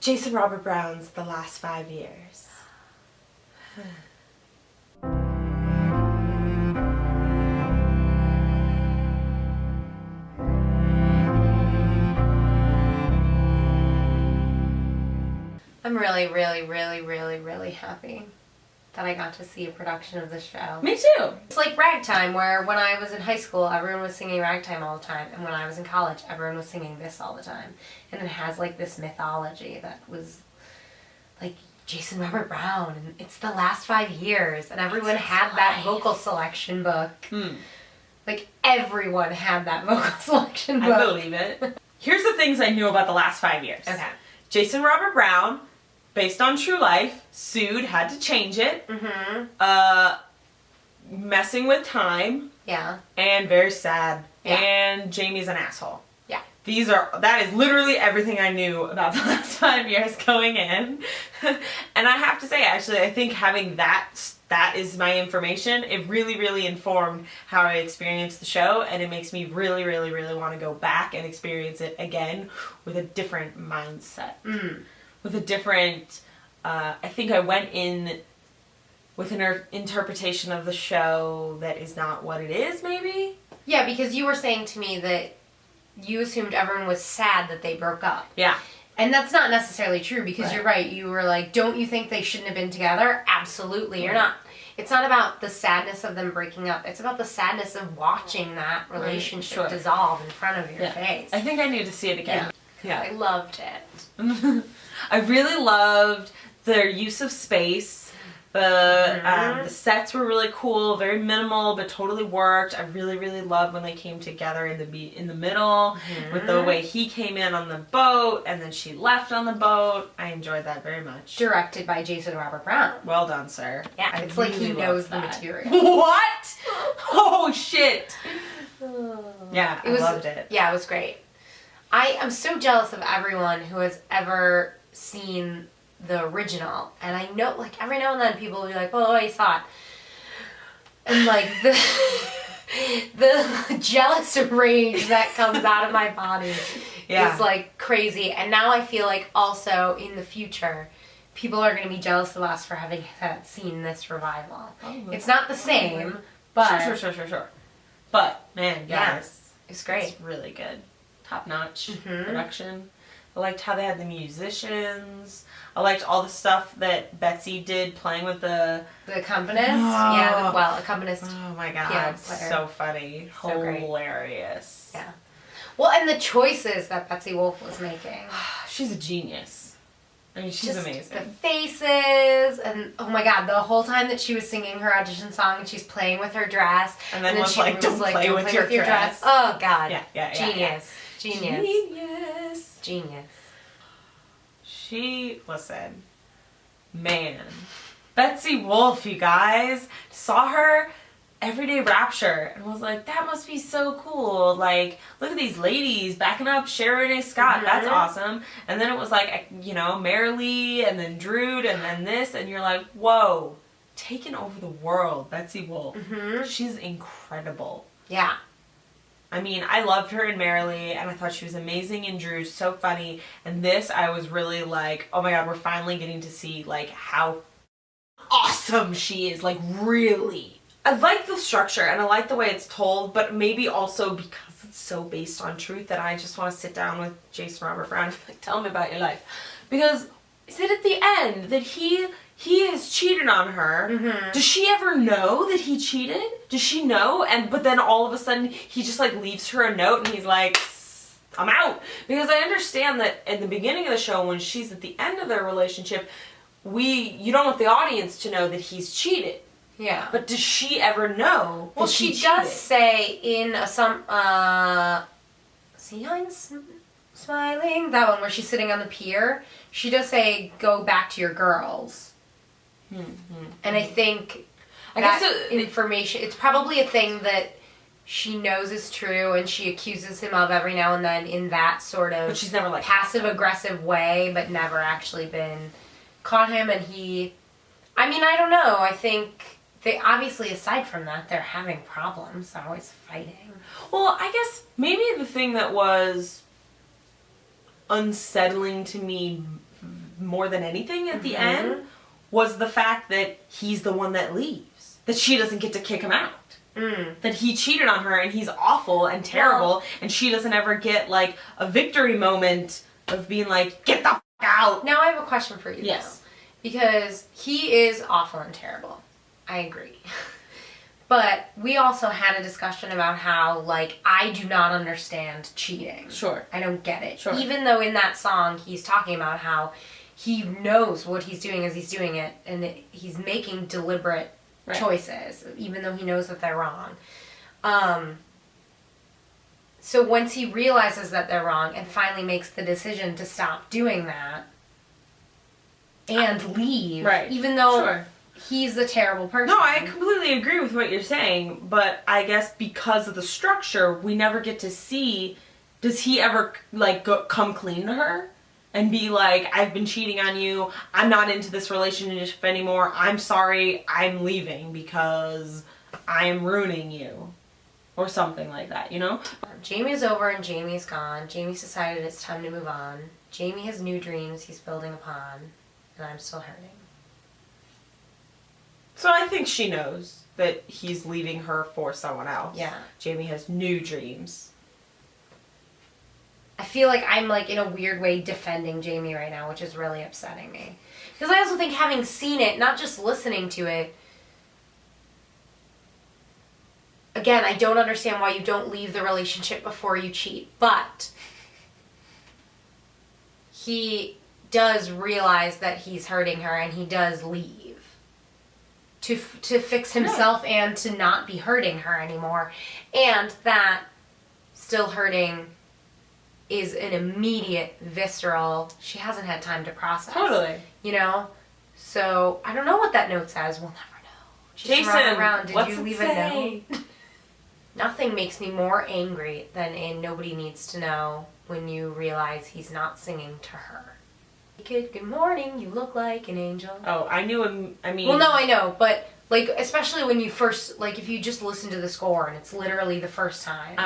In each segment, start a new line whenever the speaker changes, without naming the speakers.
Jason Robert Brown's The Last 5 Years.
I'm really, really, really, really, really happy that I got to see a production of the show.
Me too.
It's like Ragtime, where when I was in high school, everyone was singing Ragtime all the time, and when I was in college, everyone was singing this all the time. And it has like this mythology that was like Jason Robert Brown, and it's the last 5 years, and everyone had that vocal selection book. Like everyone had that vocal selection book.
I believe it. Here's the things I knew about The Last 5 Years.
Okay.
Jason Robert Brown, based on true life, sued, had to change it. Messing with time.
Yeah.
And very sad.
Yeah.
And Jamie's an asshole.
Yeah.
That is literally everything I knew about The Last 5 Years going in. And I have to say, actually, I think having that is my information. It really, really informed how I experienced the show, and it makes me really, really, really want to go back and experience it again with a different mindset. With a different, I think I went in with an interpretation of the show that is not what it is, maybe?
Yeah, because you were saying to me that you assumed everyone was sad that they broke up.
Yeah.
And that's not necessarily true, because you're right. You were like, don't you think they shouldn't have been together? Absolutely. You're not. It's not about the sadness of them breaking up. It's about the sadness of watching that relationship dissolve in front of your face.
I think I need to see it again.
Yeah. I loved it.
I really loved their use of space. The sets were really cool, very minimal, but totally worked. I really, really loved when they came together in the middle, with the way he came in on the boat and then she left on the boat. I enjoyed that very much.
Directed by Jason Robert Brown.
Well done, sir.
Yeah, it's like he knows the material.
What? Oh shit! Yeah, I loved it.
Yeah, it was great. I am so jealous of everyone who has ever seen the original, and I know, like, every now and then people will be like, oh, I saw it, and like the jealous rage that comes out of my body is like crazy. And now I feel like also in the future people are going to be jealous of us for having seen this revival. It's not the same, but
sure. But man, guys,
it's great.
It's really good, top notch production. I liked how they had the musicians. I liked all the stuff that Betsy did playing with the
accompanist. Yeah, accompanist.
Oh my god, so funny,
So
hilarious.
Great. Yeah. Well, and the choices that Betsy Wolfe was making.
She's a genius. I mean, she's amazing.
The faces, and oh my god, the whole time that she was singing her audition song and she's playing with her dress,
and then she was like, "Don't play with your dress."
Oh god,
Genius.
Genius.
Listen, man, Betsy Wolfe, you guys, saw her Everyday Rapture and was like, that must be so cool. Like, look at these ladies backing up Sharon A. Scott. That's awesome. And then it was like, you know, Marilee and then Drood and then this, and you're like, whoa, taking over the world, Betsy Wolfe. She's incredible.
Yeah.
I mean, I loved her in Marilee, and I thought she was amazing in Drew, so funny. And this, I was really like, oh my god, we're finally getting to see, like, how awesome she is. Like, really. I like the structure, and I like the way it's told, but maybe also because it's so based on truth that I just want to sit down with Jason Robert Brown and be like, tell me about your life. Because is it at the end that he has cheated on her? Does she ever know that he cheated? Does she know? But then all of a sudden he just like leaves her a note and he's like, I'm out. Because I understand that at the beginning of the show, when she's at the end of their relationship, you don't want the audience to know that he's cheated.
Yeah.
But does she ever know?
Well, she does say in See, I'm smiling. That one where she's sitting on the pier. She does say, "Go back to your girls." And I think information. It's probably a thing that she knows is true, and she accuses him of every now and then in that sort of
but she's never like
passive aggressive way, but never actually been caught him. And I mean, I don't know. I think they obviously, aside from that, they're having problems. They're always fighting.
Well, I guess maybe the thing that was unsettling to me more than anything at the end was the fact that he's the one that leaves. That she doesn't get to kick him out. That he cheated on her and he's awful and terrible, and she doesn't ever get like a victory moment of being like, get the f*** out.
Now I have a question for you.
Yes.
Though, because he is awful and terrible. I agree. But we also had a discussion about how, like, I do not understand cheating.
Sure.
I don't get it.
Sure.
Even though in that song he's talking about how he knows what he's doing as he's doing it, and he's making deliberate choices, even though he knows that they're wrong. So once he realizes that they're wrong and finally makes the decision to stop doing that and leave, even though he's a terrible person.
No, I completely agree with what you're saying, but I guess because of the structure, we never get to see, does he ever, like, come clean to her? And be like, I've been cheating on you, I'm not into this relationship anymore, I'm sorry, I'm leaving because I'm ruining you. Or something like that, you know?
Jamie's over and Jamie's gone. Jamie's decided it's time to move on. Jamie has new dreams he's building upon, and I'm still hurting.
So I think she knows that he's leaving her for someone else.
Yeah.
Jamie has new dreams.
I feel like I'm, like, in a weird way defending Jamie right now, which is really upsetting me. Because I also think having seen it, not just listening to it, again, I don't understand why you don't leave the relationship before you cheat, but he does realize that he's hurting her, and he does leave to fix himself and to not be hurting her anymore, and that still hurting is an immediate, visceral, she hasn't had time to process.
Totally.
You know? So, I don't know what that note says. We'll never know.
Jason,
around. Did you leave a
say?
note? Nothing makes me more angry than in Nobody Needs to Know when you realize he's not singing to her. Good morning, you look like an angel.
Oh, I knew him, I mean...
Well, no, I know, but, like, especially when you first, like, if you just listen to the score and it's literally the first time.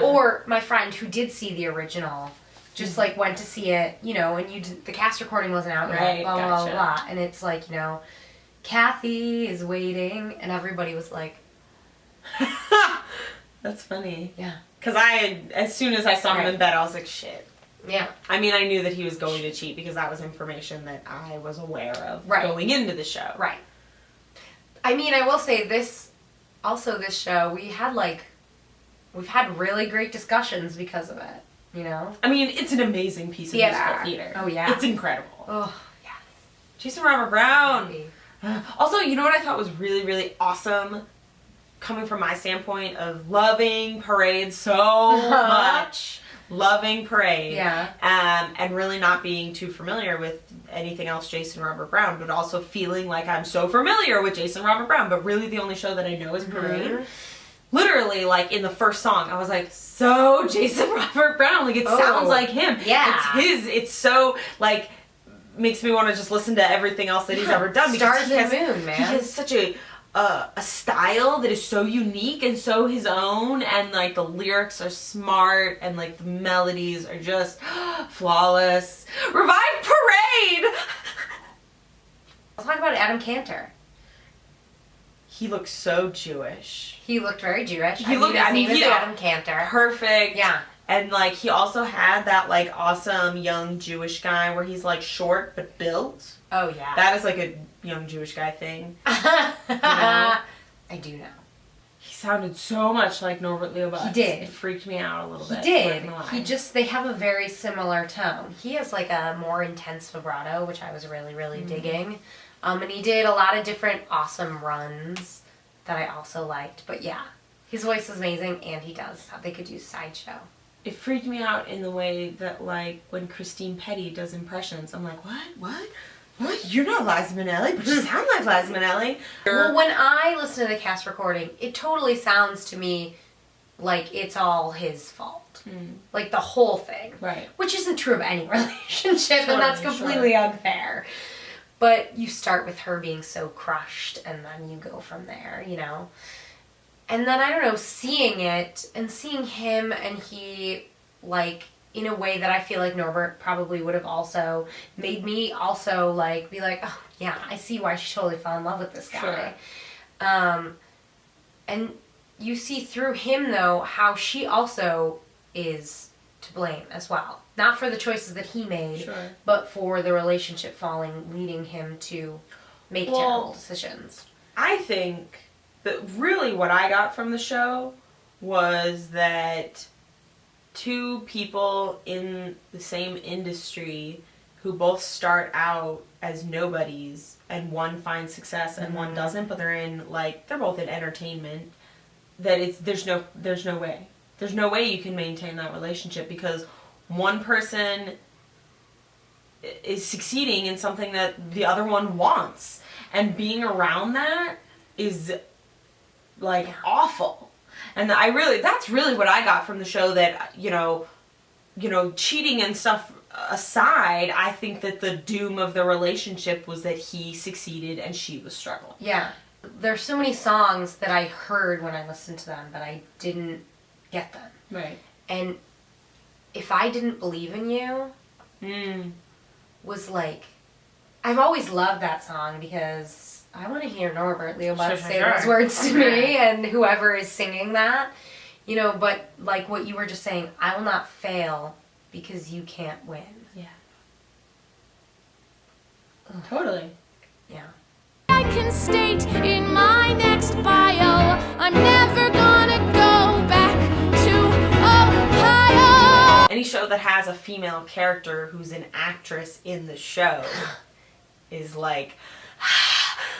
Or my friend who did see the original just, like, went to see it, you know, and the cast recording wasn't out yet, blah, blah, blah, blah. And it's like, you know, Kathy is waiting, and everybody was like...
That's funny.
Yeah.
Because as soon as I saw him in bed, I was like, shit.
Yeah.
I mean, I knew that he was going to cheat because that was information that I was aware of going into the show.
Right. I mean, I will say this show, we've had really great discussions because of it, you know?
I mean, it's an amazing piece of musical theater.
Oh, yeah.
It's incredible.
Oh, yes.
Jason Robert Brown. Also, you know what I thought was really, really awesome? Coming from my standpoint of loving Parade so much. Loving Parade.
Yeah.
And really not being too familiar with anything else Jason Robert Brown, but also feeling like I'm so familiar with Jason Robert Brown, but really the only show that I know is Parade. Literally, like, in the first song, I was like, so Jason Robert Brown, like, it sounds like him.
Yeah.
It's so, like, makes me want to just listen to everything else that he's ever done.
Stars and Moon, man.
He has such a style that is so unique and so his own, and like the lyrics are smart and like the melodies are just flawless. Revive Parade!
Let's talk about Adam Kantor.
He looks so Jewish.
He looked very Jewish.
His name is
Adam Kantor.
Perfect.
Yeah.
And like he also had that like awesome young Jewish guy where he's like short but built.
Oh yeah.
That is like a young Jewish guy thing. You know?
I do know.
He sounded so much like Norbert Leobutz.
He did.
It freaked me out a little bit.
He did. They have a very similar tone. He has like a more intense vibrato, which I was really, really digging. And he did a lot of different awesome runs that I also liked. But yeah, his voice is amazing, and they could use Sideshow.
It freaked me out in the way that, like, when Christine Petty does impressions, I'm like, what? You're not Liza Minnelli, but you sound like Liza Minnelli.
Well, when I listen to the cast recording, it totally sounds to me like it's all his fault. Like, the whole thing.
Right.
Which isn't true of any relationship, and that's completely unfair. But you start with her being so crushed, and then you go from there, you know? And then, I don't know, seeing it, and seeing him, and he, like, in a way that I feel like Norbert probably would have also made me also like be like, oh yeah, I see why she totally fell in love with this guy. Sure. And you see through him though how she also is to blame as well. Not for the choices that he made, sure, but for the relationship falling, leading him to make terrible decisions.
I think that really what I got from the show was that two people in the same industry who both start out as nobodies and one finds success and one doesn't, but they're both in entertainment, that there's no way. There's no way you can maintain that relationship because one person is succeeding in something that the other one wants. And being around that is like awful. And that's really what I got from the show, that, you know, cheating and stuff aside, I think that the doom of the relationship was that he succeeded and she was struggling.
Yeah. There's so many songs that I heard when I listened to them, but I didn't get them.
Right.
And If I Didn't Believe in You was like, I've always loved that song because I want to hear Norbert Leobot say those words to me and whoever is singing that, you know, but like what you were just saying, I will not fail because you can't win.
Yeah. Ugh. Totally.
Yeah.
I can state in my next bio, I'm never gonna go back to Ohio.
Any show that has a female character who's an actress in the show is like,